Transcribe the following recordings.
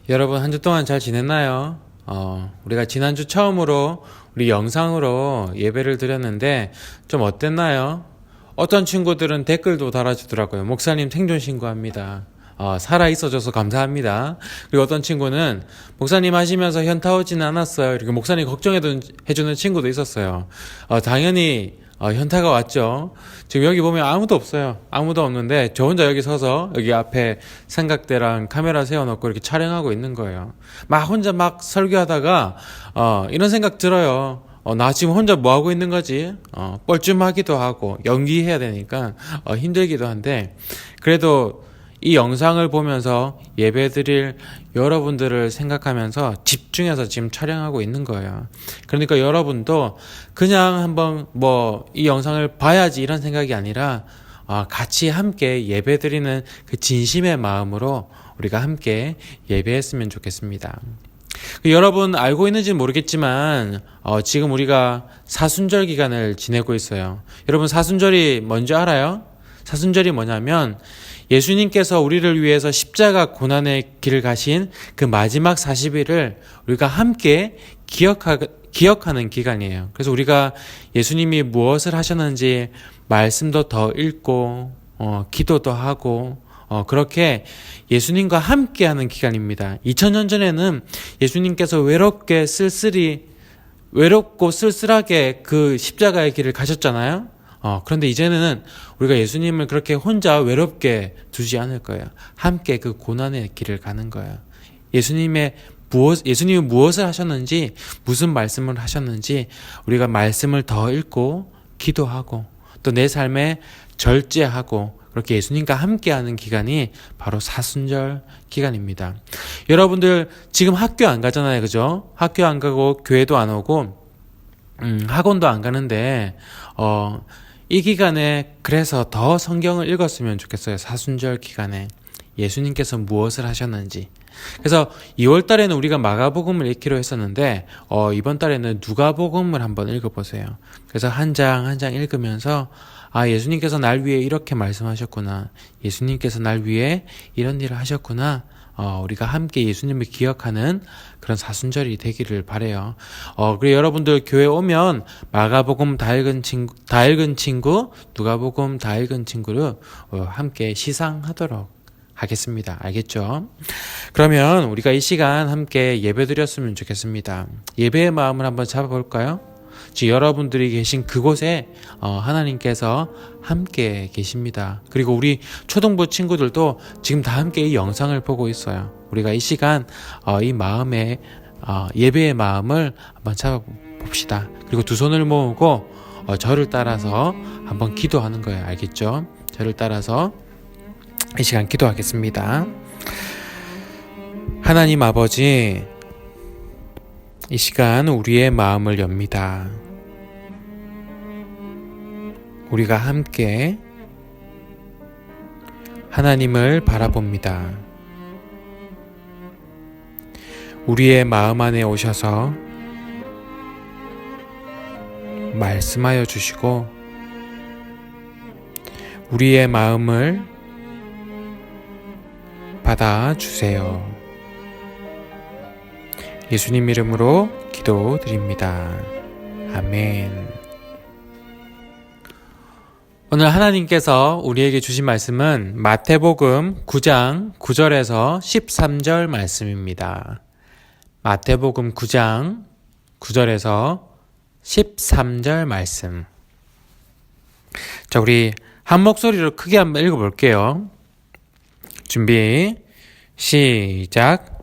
여러분 한 주 동안 잘 지냈나요? 우리가 지난주 처음으로 우리 영상으로 예배를 드렸는데 좀 어땠나요? 어떤 친구들은 댓글도 달아주더라고요. 목사님 생존 신고합니다. 살아있어줘서 감사합니다. 그리고 어떤 친구는 목사님 하시면서 현타 오지는 않았어요. 이렇게 목사님 걱정해주는 친구도 있었어요. 당연히 현타가 왔죠. 지금 여기 보면 아무도 없어요. 아무도 없는데 저 혼자 여기 서서 여기 앞에 삼각대랑 카메라 세워놓고 이렇게 촬영하고 있는 거예요. 막 혼자 막 설교하다가 이런 생각 들어요. 나 지금 혼자 뭐 하고 있는 거지? 뻘쭘하기도 하고 연기해야 되니까 힘들기도 한데 그래도 이 영상을 보면서 예배드릴 여러분들을 생각하면서 집중해서 지금 촬영하고 있는 거예요. 그러니까 여러분도 그냥 한번 이 영상을 봐야지 이런 생각이 아니라 같이 함께 예배드리는 그 진심의 마음으로 우리가 함께 예배했으면 좋겠습니다. 여러분 알고 있는지는 모르겠지만 지금 우리가 사순절 기간을 지내고 있어요. 여러분 사순절이 뭔지 알아요? 사순절이 뭐냐면 예수님께서 우리를 위해서 십자가 고난의 길을 가신 그 마지막 40일을 우리가 함께 기억하는 기간이에요. 그래서 우리가 예수님이 무엇을 하셨는지 말씀도 더 읽고 기도도 하고 그렇게 예수님과 함께하는 기간입니다. 2000년 전에는 예수님께서 외롭고 쓸쓸하게 그 십자가의 길을 가셨잖아요. 그런데 이제는 우리가 예수님을 그렇게 혼자 외롭게 두지 않을 거예요. 함께 그 고난의 길을 가는 거예요. 예수님이 무엇을 하셨는지, 무슨 말씀을 하셨는지 우리가 말씀을 더 읽고 기도하고 또 내 삶에 절제하고 그렇게 예수님과 함께하는 기간이 바로 사순절 기간입니다. 여러분들 지금 학교 안 가잖아요, 그죠? 학교 안 가고 교회도 안 오고 학원도 안 가는데 이 기간에 그래서 더 성경을 읽었으면 좋겠어요. 사순절 기간에 예수님께서 무엇을 하셨는지. 그래서 2월 달에는 우리가 마가복음을 읽기로 했었는데 이번 달에는 누가복음을 한번 읽어보세요. 그래서 한 장 한 장 읽으면서 예수님께서 날 위해 이렇게 말씀하셨구나. 예수님께서 날 위해 이런 일을 하셨구나. 우리가 함께 예수님을 기억하는 그런 사순절이 되기를 바라요. 그리고 여러분들 교회 오면 마가복음 다 읽은 친구, 누가복음 다 읽은 친구를 함께 시상하도록 하겠습니다. 알겠죠? 그러면 우리가 이 시간 함께 예배드렸으면 좋겠습니다. 예배의 마음을 한번 잡아볼까요? 지금 여러분들이 계신 그곳에 하나님께서 함께 계십니다. 그리고 우리 초등부 친구들도 지금 다 함께 이 영상을 보고 있어요. 우리가 이 시간 이 마음에 예배의 마음을 한번 잡아봅시다. 그리고 두 손을 모으고 저를 따라서 한번 기도하는 거예요. 알겠죠? 저를 따라서 이 시간 기도하겠습니다. 하나님 아버지, 이 시간 우리의 마음을 엽니다. 우리가 함께 하나님을 바라봅니다. 우리의 마음 안에 오셔서 말씀하여 주시고 우리의 마음을 받아주세요. 예수님 이름으로 기도드립니다. 아멘. 오늘 하나님께서 우리에게 주신 말씀은 마태복음 9장 9절에서 13절 말씀입니다. 마태복음 9장 9절에서 13절 말씀. 자, 우리 한 목소리로 크게 한번 읽어볼게요. 준비, 시작.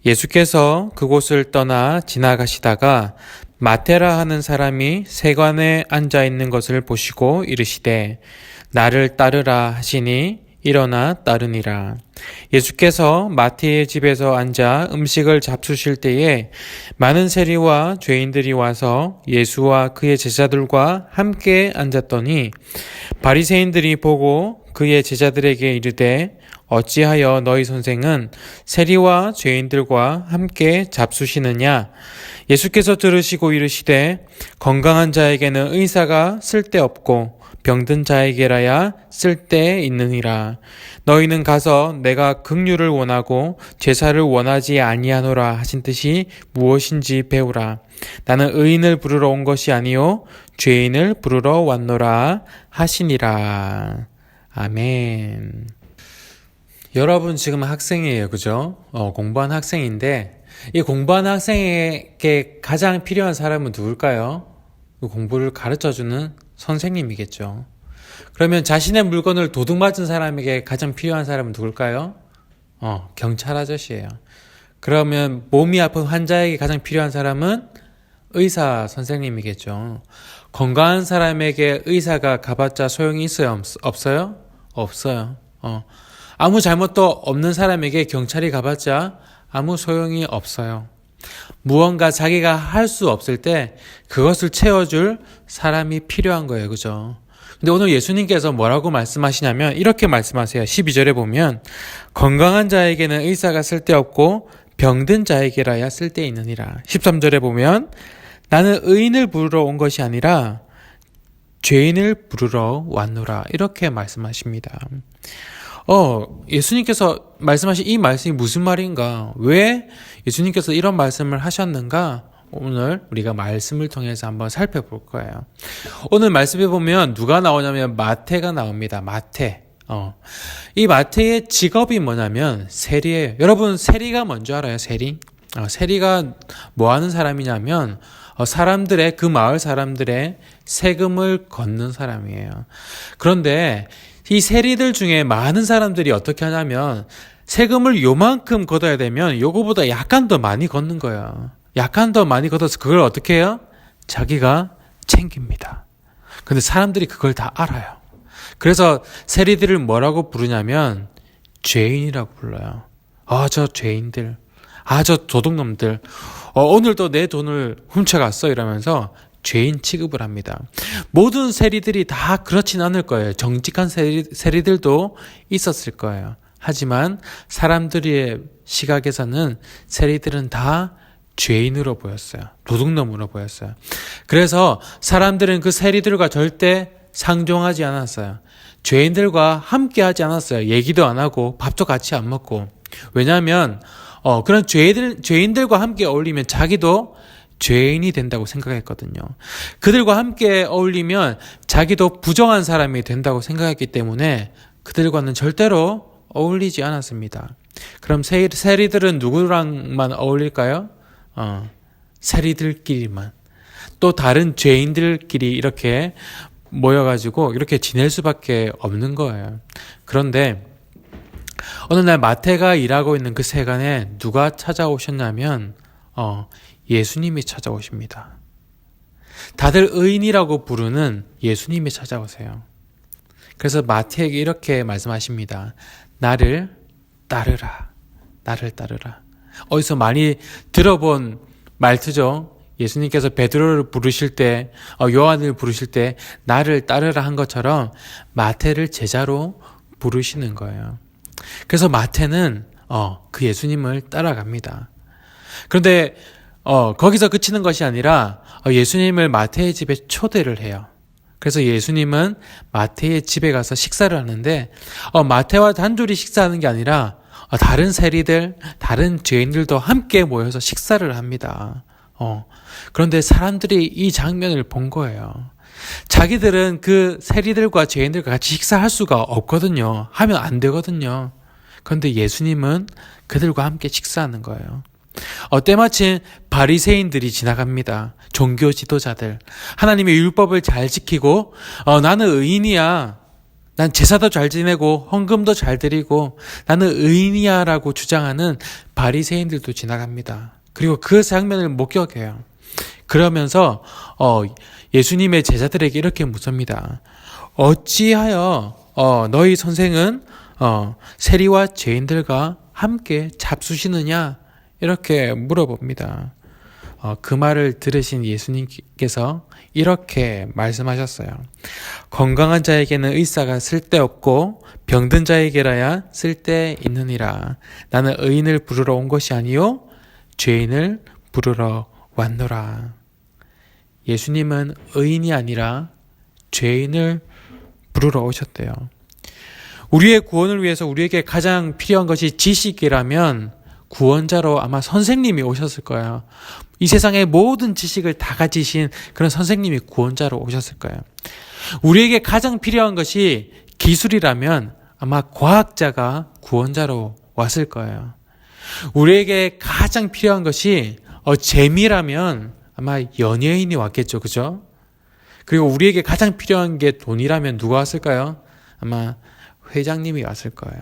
예수께서 그곳을 떠나 지나가시다가 마테라 하는 사람이 세관에 앉아 있는 것을 보시고 이르시되 나를 따르라 하시니 일어나 따르니라. 예수께서 마태의 집에서 앉아 음식을 잡수실 때에 많은 세리와 죄인들이 와서 예수와 그의 제자들과 함께 앉았더니 바리새인들이 보고 그의 제자들에게 이르되 어찌하여 너희 선생은 세리와 죄인들과 함께 잡수시느냐? 예수께서 들으시고 이르시되 건강한 자에게는 의사가 쓸데없고 병든 자에게라야 쓸데 있느니라. 너희는 가서 내가 긍휼을 원하고 제사를 원하지 아니하노라 하신 뜻이 무엇인지 배우라. 나는 의인을 부르러 온 것이 아니요 죄인을 부르러 왔노라 하시니라. 아멘. 여러분 지금 학생이에요, 그죠? 공부하는 학생인데 이 공부하는 학생에게 가장 필요한 사람은 누굴까요? 공부를 가르쳐주는 선생님이겠죠. 그러면 자신의 물건을 도둑 맞은 사람에게 가장 필요한 사람은 누굴까요? 경찰 아저씨예요. 그러면 몸이 아픈 환자에게 가장 필요한 사람은 의사 선생님이겠죠. 건강한 사람에게 의사가 가봤자 소용이 있어요? 없어요? 없어요. 아무 잘못도 없는 사람에게 경찰이 가봤자 아무 소용이 없어요. 무언가 자기가 할 수 없을 때 그것을 채워줄 사람이 필요한 거예요. 그죠? 근데 오늘 예수님께서 뭐라고 말씀하시냐면 이렇게 말씀하세요. 12절에 보면 건강한 자에게는 의사가 쓸데없고 병든 자에게라야 쓸데있느니라. 13절에 보면 나는 의인을 부르러 온 것이 아니라 죄인을 부르러 왔노라. 이렇게 말씀하십니다. 예수님께서 말씀하신 이 말씀이 무슨 말인가? 왜 예수님께서 이런 말씀을 하셨는가? 오늘 우리가 말씀을 통해서 한번 살펴볼 거예요. 오늘 말씀에 보면 누가 나오냐면 마태가 나옵니다. 마태. 이 마태의 직업이 뭐냐면 세리예요. 여러분 세리가 뭔지 알아요? 세리? 세리가 뭐 하는 사람이냐면 사람들의 그 마을 사람들의 세금을 걷는 사람이에요. 그런데 이 세리들 중에 많은 사람들이 어떻게 하냐면 세금을 요만큼 걷어야 되면 요거보다 약간 더 많이 걷는 거예요. 약간 더 많이 걷어서 그걸 어떻게 해요? 자기가 챙깁니다. 근데 사람들이 그걸 다 알아요. 그래서 세리들을 뭐라고 부르냐면 죄인이라고 불러요. 저 죄인들. 저 도둑놈들. 오늘도 내 돈을 훔쳐갔어 이러면서 죄인 취급을 합니다. 모든 세리들이 다 그렇진 않을 거예요. 정직한 세리들도 있었을 거예요. 하지만 사람들의 시각에서는 세리들은 다 죄인으로 보였어요. 도둑놈으로 보였어요. 그래서 사람들은 그 세리들과 절대 상종하지 않았어요. 죄인들과 함께 하지 않았어요. 얘기도 안 하고 밥도 같이 안 먹고. 왜냐하면 그런 죄인들과 함께 어울리면 자기도 죄인이 된다고 생각했거든요. 그들과 함께 어울리면 자기도 부정한 사람이 된다고 생각했기 때문에 그들과는 절대로 어울리지 않았습니다. 그럼 세리들은 누구랑만 어울릴까요? 세리들끼리만. 또 다른 죄인들끼리 이렇게 모여가지고 이렇게 지낼 수밖에 없는 거예요. 그런데 어느 날 마태가 일하고 있는 그 세간에 누가 찾아오셨냐면 예수님이 찾아오십니다. 다들 의인이라고 부르는 예수님이 찾아오세요. 그래서 마태에게 이렇게 말씀하십니다. 나를 따르라. 나를 따르라. 어디서 많이 들어본 말투죠. 예수님께서 베드로를 부르실 때, 요한을 부르실 때 나를 따르라 한 것처럼 마태를 제자로 부르시는 거예요. 그래서 마태는 그 예수님을 따라갑니다. 그런데 거기서 그치는 것이 아니라 예수님을 마태의 집에 초대를 해요. 그래서 예수님은 마태의 집에 가서 식사를 하는데 마태와 단둘이 식사하는 게 아니라 다른 세리들, 다른 죄인들도 함께 모여서 식사를 합니다. 그런데 사람들이 이 장면을 본 거예요. 자기들은 그 세리들과 죄인들과 같이 식사할 수가 없거든요. 하면 안 되거든요. 그런데 예수님은 그들과 함께 식사하는 거예요. 때마침 바리새인들이 지나갑니다. 종교 지도자들. 하나님의 율법을 잘 지키고 나는 의인이야. 난 제사도 잘 지내고 헌금도 잘 드리고 나는 의인이야 라고 주장하는 바리새인들도 지나갑니다. 그리고 그 장면을 목격해요. 그러면서 예수님의 제자들에게 이렇게 묻습니다. 어찌하여 너희 선생은 세리와 죄인들과 함께 잡수시느냐? 이렇게 물어봅니다. 그 말을 들으신 예수님께서 이렇게 말씀하셨어요. 건강한 자에게는 의사가 쓸데없고 병든 자에게라야 쓸데있느니라. 나는 의인을 부르러 온 것이 아니요 죄인을 부르러 왔노라. 예수님은 의인이 아니라 죄인을 부르러 오셨대요. 우리의 구원을 위해서 우리에게 가장 필요한 것이 지식이라면 구원자로 아마 선생님이 오셨을 거예요. 이 세상의 모든 지식을 다 가지신 그런 선생님이 구원자로 오셨을 거예요. 우리에게 가장 필요한 것이 기술이라면 아마 과학자가 구원자로 왔을 거예요. 우리에게 가장 필요한 것이 재미라면 아마 연예인이 왔겠죠. 그죠? 그리고 우리에게 가장 필요한 게 돈이라면 누가 왔을까요? 아마 회장님이 왔을 거예요.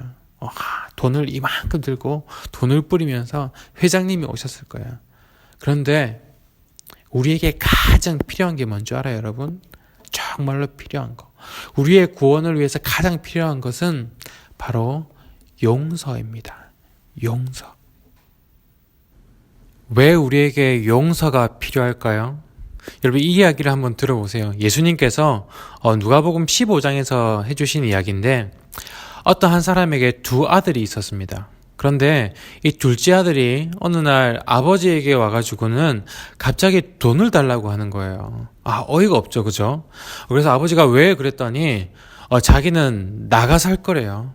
돈을 이만큼 들고 돈을 뿌리면서 회장님이 오셨을 거예요. 그런데 우리에게 가장 필요한 게 뭔지 알아요, 여러분? 정말로 필요한 거. 우리의 구원을 위해서 가장 필요한 것은 바로 용서입니다. 용서. 왜 우리에게 용서가 필요할까요? 여러분 이 이야기를 한번 들어보세요. 예수님께서 누가복음 15장에서 해주신 이야기인데 어떤 한 사람에게 두 아들이 있었습니다. 그런데 이 둘째 아들이 어느 날 아버지에게 와가지고는 갑자기 돈을 달라고 하는 거예요. 어이가 없죠, 그죠? 그래서 아버지가 왜 그랬더니 자기는 나가 살 거래요.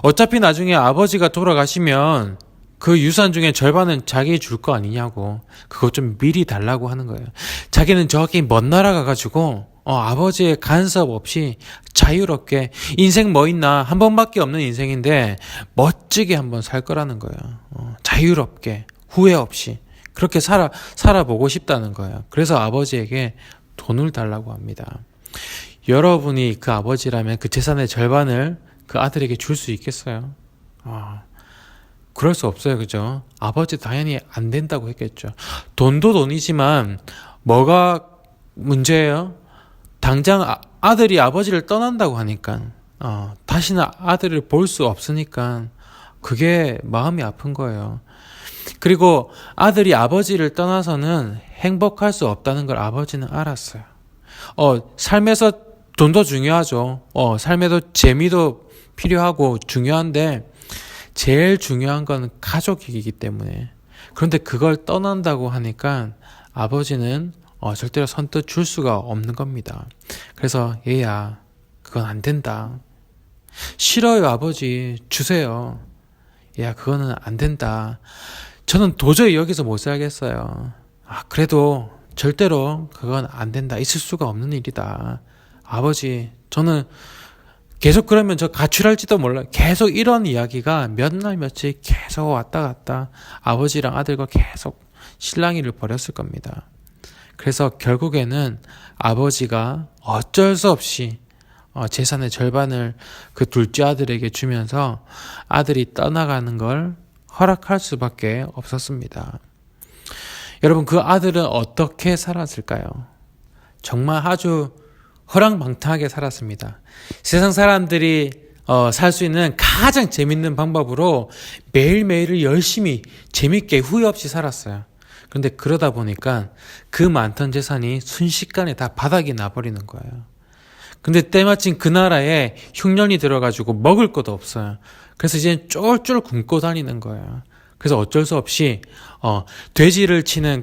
어차피 나중에 아버지가 돌아가시면 그 유산 중에 절반은 자기 줄 거 아니냐고. 그것 좀 미리 달라고 하는 거예요. 자기는 저기 먼 나라 가가지고 아버지의 간섭 없이 자유롭게 인생 뭐 있나 한 번밖에 없는 인생인데 멋지게 한번 살 거라는 거예요. 자유롭게 후회 없이 그렇게 살아보고 싶다는 거예요. 그래서 아버지에게 돈을 달라고 합니다. 여러분이 그 아버지라면 그 재산의 절반을 그 아들에게 줄 수 있겠어요? 그럴 수 없어요. 그죠? 아버지 당연히 안 된다고 했겠죠. 돈도 돈이지만 뭐가 문제예요? 당장 아들이 아버지를 떠난다고 하니까 다시는 아들을 볼 수 없으니까 그게 마음이 아픈 거예요. 그리고 아들이 아버지를 떠나서는 행복할 수 없다는 걸 아버지는 알았어요. 삶에서 돈도 중요하죠. 삶에도 재미도 필요하고 중요한데 제일 중요한 건 가족이기 때문에. 그런데 그걸 떠난다고 하니까 아버지는 절대로 선뜻 줄 수가 없는 겁니다. 그래서 얘야 그건 안 된다. 싫어요 아버지 주세요. 얘야 그거는 안 된다. 저는 도저히 여기서 못 살겠어요. 그래도 절대로 그건 안 된다. 있을 수가 없는 일이다. 아버지 저는 계속 그러면 저 가출할지도 몰라요. 계속 이런 이야기가 몇 날 며칠 계속 왔다 갔다 아버지랑 아들과 계속 실랑이를 벌였을 겁니다. 그래서 결국에는 아버지가 어쩔 수 없이 재산의 절반을 그 둘째 아들에게 주면서 아들이 떠나가는 걸 허락할 수밖에 없었습니다. 여러분 그 아들은 어떻게 살았을까요? 정말 아주 허랑방탕하게 살았습니다. 세상 사람들이 살 수 있는 가장 재밌는 방법으로 매일매일을 열심히 재밌게 후회 없이 살았어요. 그런데 그러다 보니까 그 많던 재산이 순식간에 다 바닥이 나버리는 거예요. 근데 때마침 그 나라에 흉년이 들어가지고 먹을 것도 없어요. 그래서 이제 쫄쫄 굶고 다니는 거예요. 그래서 어쩔 수 없이 돼지를 치는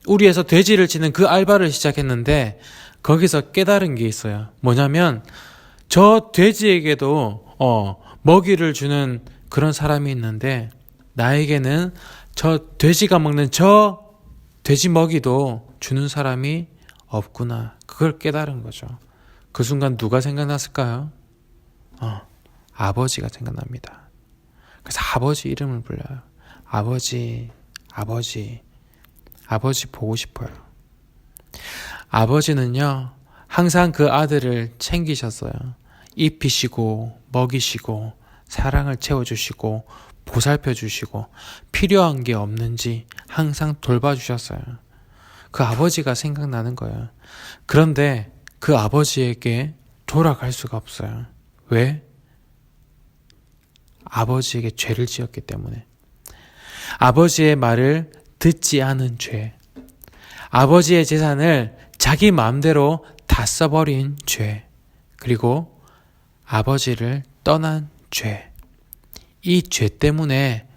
우리에서 돼지를 치는 그 알바를 시작했는데 거기서 깨달은 게 있어요. 뭐냐면 저 돼지에게도 먹이를 주는 그런 사람이 있는데 나에게는 저 돼지가 먹는 저 돼지 먹이도 주는 사람이 없구나. 그걸 깨달은 거죠. 그 순간 누가 생각났을까요? 아버지가 생각납니다. 그래서 아버지 이름을 불러요. 아버지 보고 싶어요. 아버지는요 항상 그 아들을 챙기셨어요. 입히시고 먹이시고 사랑을 채워주시고 보살펴주시고 필요한 게 없는지 항상 돌봐주셨어요. 그 아버지가 생각나는 거예요. 그런데 그 아버지에게 돌아갈 수가 없어요. 왜? 아버지에게 죄를 지었기 때문에. 아버지의 말을 듣지 않은 죄. 아버지의 재산을 자기 마음대로 다 써버린 죄. 그리고 아버지를 떠난 죄. 이 죄 때문에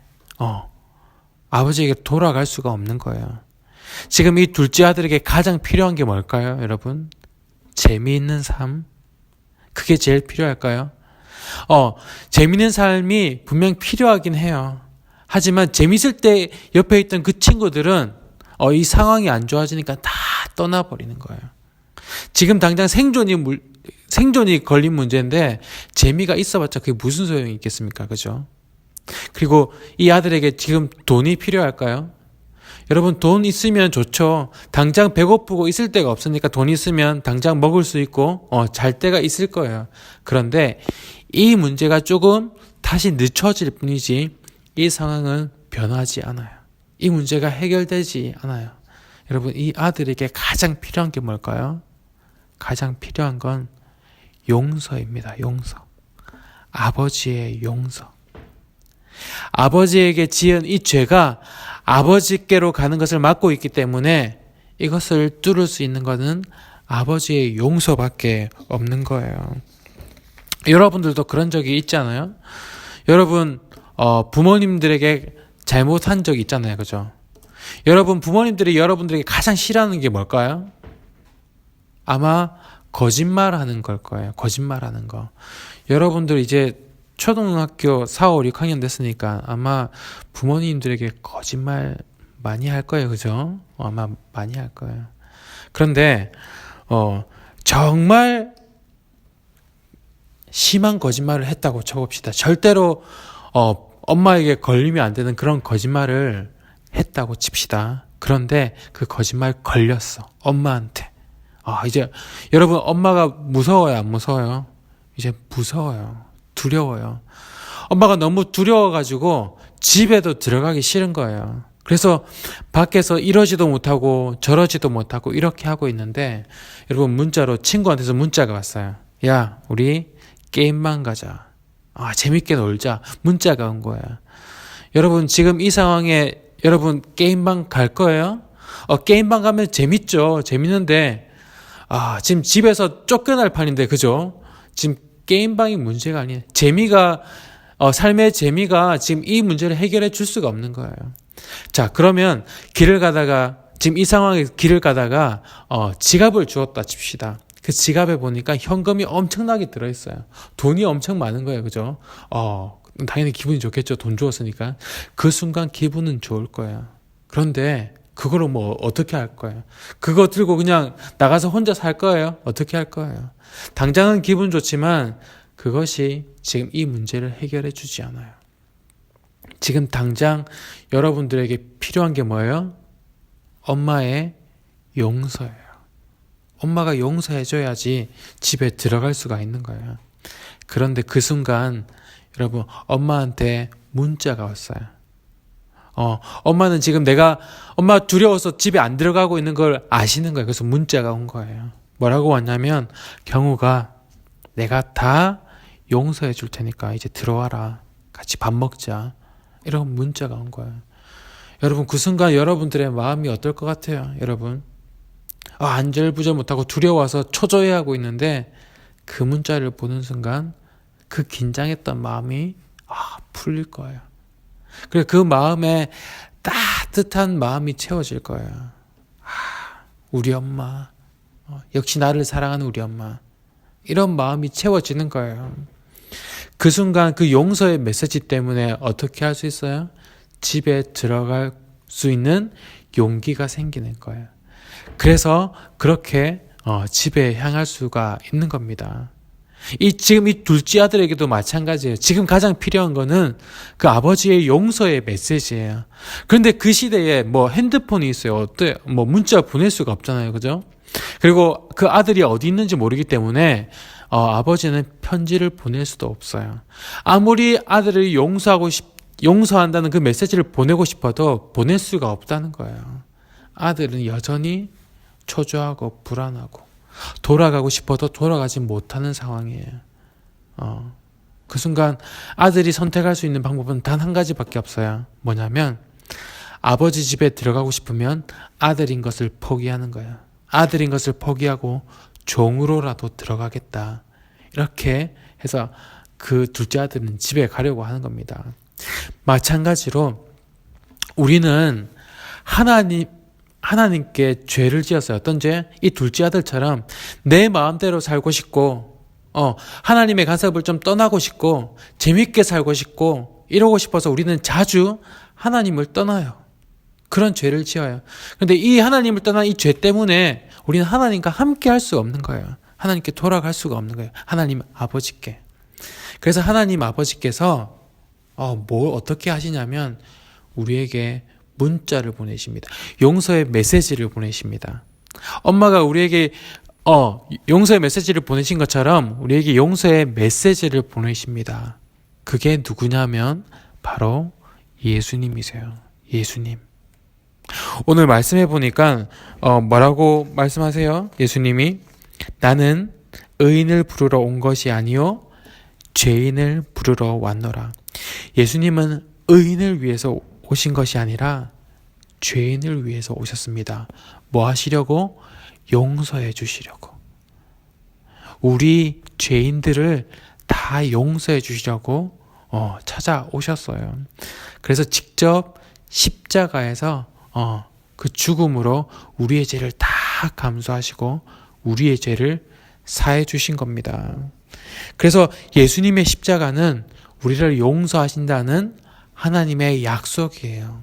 아버지에게 돌아갈 수가 없는 거예요. 지금 이 둘째 아들에게 가장 필요한 게 뭘까요, 여러분? 재미있는 삶, 그게 제일 필요할까요? 재밌는 삶이 분명 필요하긴 해요. 하지만 재밌을 때 옆에 있던 그 친구들은 이 상황이 안 좋아지니까 다 떠나버리는 거예요. 지금 당장 생존이 걸린 문제인데 재미가 있어봤자 그게 무슨 소용이 있겠습니까? 그죠? 그리고 이 아들에게 지금 돈이 필요할까요? 여러분, 돈 있으면 좋죠. 당장 배고프고 있을 데가 없으니까 돈 있으면 당장 먹을 수 있고 잘 데가 있을 거예요. 그런데 이 문제가 조금 다시 늦춰질 뿐이지 이 상황은 변하지 않아요. 이 문제가 해결되지 않아요. 여러분, 이 아들에게 가장 필요한 게 뭘까요? 가장 필요한 건 용서입니다. 용서. 아버지의 용서. 아버지에게 지은 이 죄가 아버지께로 가는 것을 막고 있기 때문에 이것을 뚫을 수 있는 것은 아버지의 용서밖에 없는 거예요. 여러분들도 그런 적이 있잖아요. 여러분 부모님들에게 잘못한 적이 있잖아요. 그죠? 여러분 부모님들이 여러분들에게 가장 싫어하는 게 뭘까요? 아마 거짓말하는 걸 거예요. 거짓말하는 거. 여러분들 이제 초등학교 4, 5, 6학년 됐으니까 아마 부모님들에게 거짓말 많이 할 거예요. 그죠? 아마 많이 할 거예요. 그런데 정말 심한 거짓말을 했다고 쳐봅시다. 절대로 엄마에게 걸리면 안 되는 그런 거짓말을 했다고 칩시다. 그런데 그 거짓말 걸렸어. 엄마한테. 이제 여러분 엄마가 무서워요? 안 무서워요? 이제 무서워요. 두려워요. 엄마가 너무 두려워가지고 집에도 들어가기 싫은 거예요. 그래서 밖에서 이러지도 못하고 저러지도 못하고 이렇게 하고 있는데 여러분 문자로 친구한테서 문자가 왔어요. 야, 우리 게임만 가자. 재밌게 놀자. 문자가 온 거예요. 여러분 지금 이 상황에 여러분 게임방 갈 거예요? 게임방 가면 재밌죠. 재밌는데 지금 집에서 쫓겨날 판인데 그죠? 지금 게임방이 문제가 아니에요. 삶의 재미가 지금 이 문제를 해결해 줄 수가 없는 거예요. 자, 그러면 지금 이 상황에 길을 가다가 지갑을 주었다 칩시다. 그 지갑에 보니까 현금이 엄청나게 들어있어요. 돈이 엄청 많은 거예요. 그죠? 당연히 기분이 좋겠죠. 돈 주었으니까. 그 순간 기분은 좋을 거예요. 그런데 그거를 어떻게 할 거예요? 그거 들고 그냥 나가서 혼자 살 거예요? 어떻게 할 거예요? 당장은 기분 좋지만 그것이 지금 이 문제를 해결해 주지 않아요. 지금 당장 여러분들에게 필요한 게 뭐예요? 엄마의 용서예요. 엄마가 용서해줘야지 집에 들어갈 수가 있는 거예요. 그런데 그 순간 여러분 엄마한테 문자가 왔어요. 엄마는 지금 엄마 두려워서 집에 안 들어가고 있는 걸 아시는 거예요. 그래서 문자가 온 거예요. 뭐라고 왔냐면 경우가 내가 다 용서해 줄 테니까 이제 들어와라. 같이 밥 먹자. 이런 문자가 온 거예요. 여러분 그 순간 여러분들의 마음이 어떨 것 같아요? 여러분 안절부절 못하고 두려워서 초조해하고 있는데 그 문자를 보는 순간 그 긴장했던 마음이 풀릴 거예요. 그리고 그 마음에 따뜻한 마음이 채워질 거예요. 우리 엄마 역시 나를 사랑하는 우리 엄마 이런 마음이 채워지는 거예요. 그 순간 그 용서의 메시지 때문에 어떻게 할 수 있어요? 집에 들어갈 수 있는 용기가 생기는 거예요. 그래서 그렇게 집에 향할 수가 있는 겁니다. 지금 이 둘째 아들에게도 마찬가지예요. 지금 가장 필요한 거는 그 아버지의 용서의 메시지예요. 그런데 그 시대에 핸드폰이 있어요. 문자 보낼 수가 없잖아요. 그죠? 그리고 그 아들이 어디 있는지 모르기 때문에 아버지는 편지를 보낼 수도 없어요. 아무리 아들을 용서한다는 그 메시지를 보내고 싶어도 보낼 수가 없다는 거예요. 아들은 여전히 초조하고 불안하고 돌아가고 싶어도 돌아가지 못하는 상황이에요. 그 순간 아들이 선택할 수 있는 방법은 단 한 가지밖에 없어요. 뭐냐면 아버지 집에 들어가고 싶으면 아들인 것을 포기하는 거예요. 아들인 것을 포기하고 종으로라도 들어가겠다. 이렇게 해서 그 둘째 아들은 집에 가려고 하는 겁니다. 마찬가지로 우리는 하나님께 죄를 지었어요. 어떤 죄? 이 둘째 아들처럼 내 마음대로 살고 싶고 하나님의 간섭을 좀 떠나고 싶고 재밌게 살고 싶고 이러고 싶어서 우리는 자주 하나님을 떠나요. 그런 죄를 지어요. 근데 이 하나님을 떠난 이 죄 때문에 우리는 하나님과 함께 할 수가 없는 거예요. 하나님께 돌아갈 수가 없는 거예요. 하나님 아버지께. 그래서 하나님 아버지께서 뭘 어떻게 하시냐면 우리에게 문자를 보내십니다. 용서의 메시지를 보내십니다. 엄마가 우리에게 용서의 메시지를 보내신 것처럼 우리에게 용서의 메시지를 보내십니다. 그게 누구냐면 바로 예수님이세요. 예수님. 오늘 말씀해 보니까 뭐라고 말씀하세요? 예수님이 나는 의인을 부르러 온 것이 아니요 죄인을 부르러 왔노라. 예수님은 의인을 위해서 오신 것이 아니라 죄인을 위해서 오셨습니다. 뭐 하시려고? 용서해 주시려고. 우리 죄인들을 다 용서해 주시려고 찾아오셨어요. 그래서 직접 십자가에서 그 죽음으로 우리의 죄를 다 감수하시고 우리의 죄를 사해 주신 겁니다. 그래서 예수님의 십자가는 우리를 용서하신다는 하나님의 약속이에요.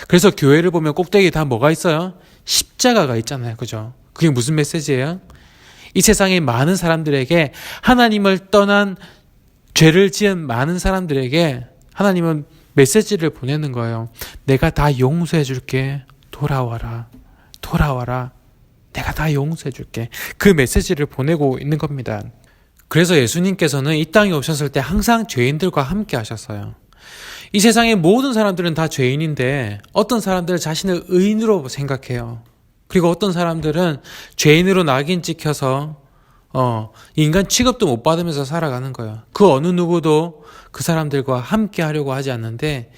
그래서 교회를 보면 꼭대기에 다 뭐가 있어요? 십자가가 있잖아요. 그죠? 그게 무슨 메시지예요? 이 세상의 많은 사람들에게 하나님을 떠난 죄를 지은 많은 사람들에게 하나님은 메시지를 보내는 거예요. 내가 다 용서해 줄게. 돌아와라. 돌아와라. 내가 다 용서해 줄게. 그 메시지를 보내고 있는 겁니다. 그래서 예수님께서는 이 땅에 오셨을 때 항상 죄인들과 함께 하셨어요. 이 세상의 모든 사람들은 다 죄인인데 어떤 사람들은 자신을 의인으로 생각해요. 그리고 어떤 사람들은 죄인으로 낙인 찍혀서 인간 취급도 못 받으면서 살아가는 거예요. 그 어느 누구도 그 사람들과 함께 하려고 하지 않는데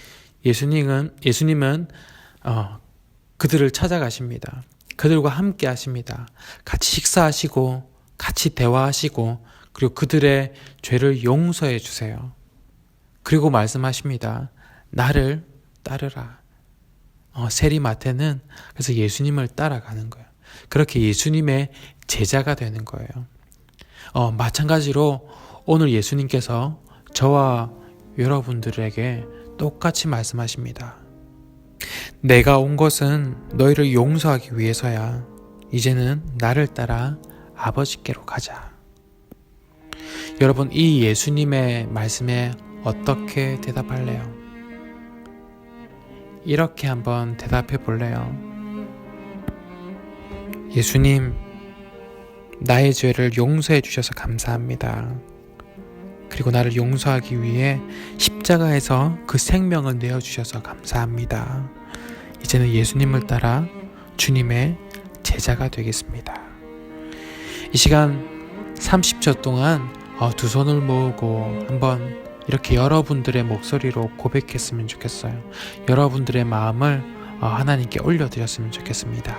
예수님은 그들을 찾아가십니다. 그들과 함께 하십니다. 같이 식사하시고 같이 대화하시고 그리고 그들의 죄를 용서해 주세요. 그리고 말씀하십니다. 나를 따르라. 세리마태는 그래서 예수님을 따라가는 거예요. 그렇게 예수님의 제자가 되는 거예요. 마찬가지로 오늘 예수님께서 저와 여러분들에게 똑같이 말씀하십니다. 내가 온 것은 너희를 용서하기 위해서야. 이제는 나를 따라 아버지께로 가자. 여러분, 이 예수님의 말씀에 어떻게 대답할래요? 이렇게 한번 대답해 볼래요? 예수님, 나의 죄를 용서해 주셔서 감사합니다. 그리고 나를 용서하기 위해 십자가에서 그 생명을 내어주셔서 감사합니다. 이제는 예수님을 따라 주님의 제자가 되겠습니다. 이 시간 30초 동안 두 손을 모으고 한번 이렇게 여러분들의 목소리로 고백했으면 좋겠어요. 여러분들의 마음을 하나님께 올려드렸으면 좋겠습니다.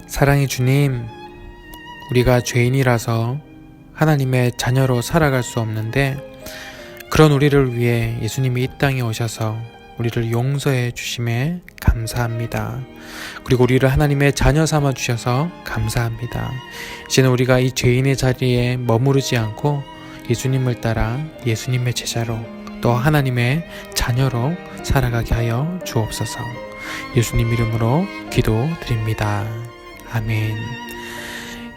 사랑의 주님, 우리가 죄인이라서 하나님의 자녀로 살아갈 수 없는데 그런 우리를 위해 예수님이 이 땅에 오셔서 우리를 용서해 주심에 감사합니다. 그리고 우리를 하나님의 자녀 삼아 주셔서 감사합니다. 이제는 우리가 이 죄인의 자리에 머무르지 않고 예수님을 따라 예수님의 제자로 또 하나님의 자녀로 살아가게 하여 주옵소서. 예수님 이름으로 기도드립니다. 아멘.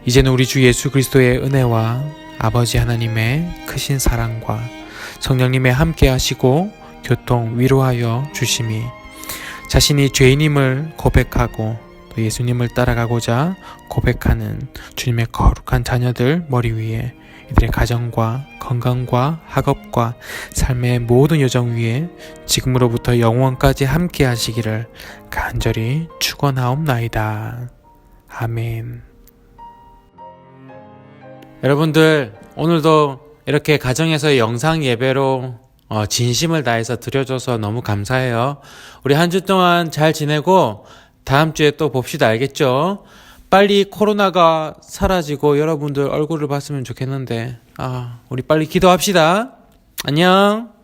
이제는 우리 주 예수 그리스도의 은혜와 아버지 하나님의 크신 사랑과 성령님의 함께 하시고 교통 위로하여 주심이 자신이 죄인임을 고백하고 또 예수님을 따라가고자 고백하는 주님의 거룩한 자녀들 머리 위에 이들의 가정과 건강과 학업과 삶의 모든 여정 위에 지금으로부터 영원까지 함께 하시기를 간절히 축원하옵나이다. 아멘. 여러분들, 오늘도 이렇게 가정에서 영상 예배로 진심을 다해서 드려줘서 너무 감사해요. 우리 한 주 동안 잘 지내고 다음 주에 또 봅시다. 알겠죠? 빨리 코로나가 사라지고 여러분들 얼굴을 봤으면 좋겠는데, 우리 빨리 기도합시다. 안녕.